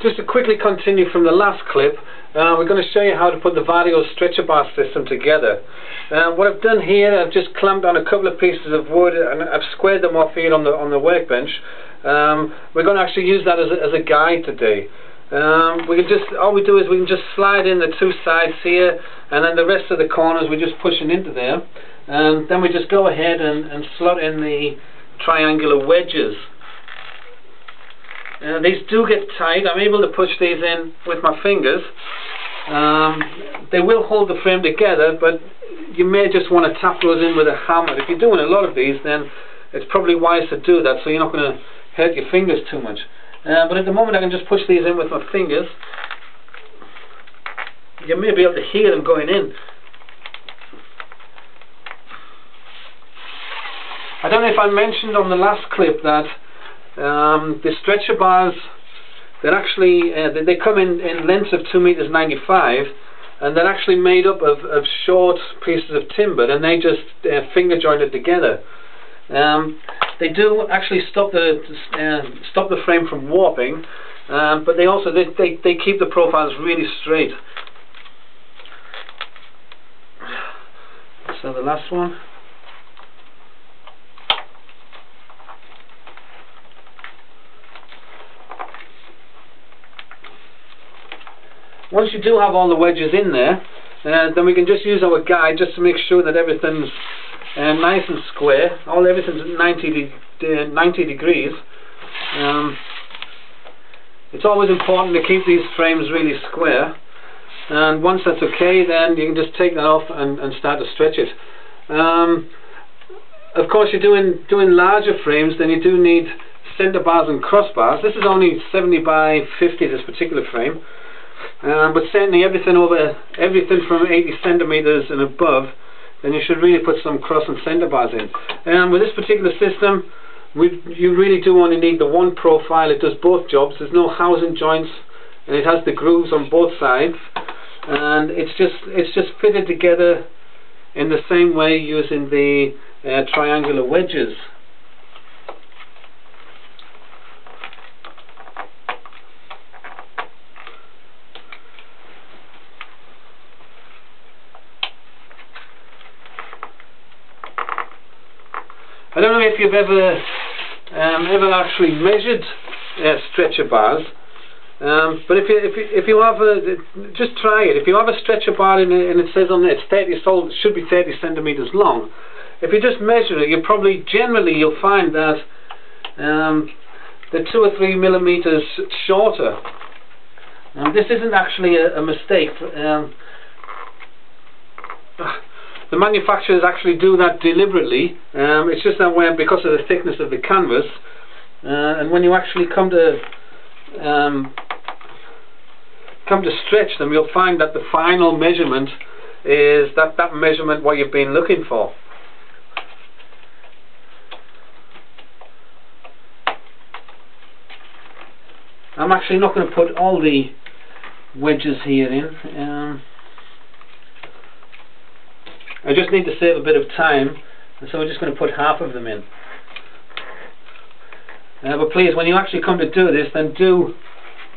just to quickly continue from the last clip, we're going to show you how to put the Vario stretcher bar system together. What I've done here, I've just clamped on a couple of pieces of wood and I've squared them off here on the workbench. We're going to actually use that as a guide today. All we do is we can just slide in the two sides here, and then the rest of the corners we're just pushing into there, and then we just go ahead and slot in the triangular wedges. These do get tight. I'm able to push these in with my fingers. They will hold the frame together, but you may just want to tap those in with a hammer. If you're doing a lot of these, then it's probably wise to do that so you're not going to hurt your fingers too much. But at the moment I can just push these in with my fingers. You may be able to hear them going in. I don't know if I mentioned on the last clip that the stretcher bars, they're actually they come in lengths of 2.95 meters, and they're actually made up of short pieces of timber, and they just finger jointed together. They do actually stop the frame from warping, but they also they keep the profiles really straight. So the last one. Once you do have all the wedges in there, then we can just use our guide just to make sure that everything's nice and square. Everything's at 90 degrees. It's always important to keep these frames really square, and once that's okay, then you can just take that off and start to stretch it. Of course, you're doing larger frames, then you do need center bars and crossbars. This is only 70 by 50, this particular frame. But certainly everything from 80 centimeters and above, then you should really put some cross and center bars in. With this particular system, you really do only need the one profile. It does both jobs. There's no housing joints, and it has the grooves on both sides, and it's just fitted together in the same way using the triangular wedges. I don't know if you've ever actually measured stretcher bars, but if you have just try it. If you have a stretcher bar and it says on there it should be 30 centimeters long. If you just measure it, you'll find that they're 2 or 3 millimeters shorter. This isn't actually a mistake. The manufacturers actually do that deliberately. It's just that way because of the thickness of the canvas, and when you actually come to stretch them, you'll find that the final measurement is that measurement what you've been looking for. I'm actually not going to put all the wedges here in. I just need to save a bit of time, and so we're just going to put half of them in. But please, when you actually come to do this, then do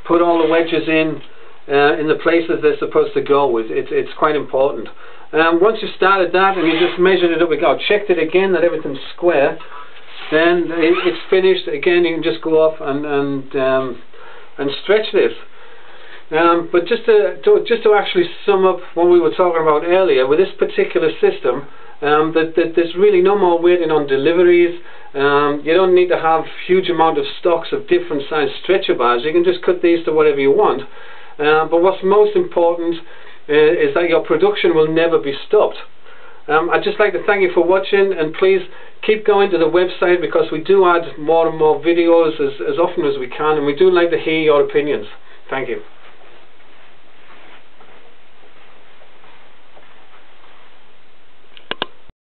put all the wedges in the places they're supposed to go. It's quite important. Once you've started that and you just measured it up, checked it again that everything's square, then it's finished. Again, you can just go off and stretch this. But just to actually sum up what we were talking about earlier, with this particular system, there's really no more waiting on deliveries. You don't need to have huge amount of stocks of different size stretcher bars. You can just cut these to whatever you want. But what's most important is that your production will never be stopped. I'd just like to thank you for watching, and please keep going to the website because we do add more and more videos as often as we can, and we do like to hear your opinions. Thank you.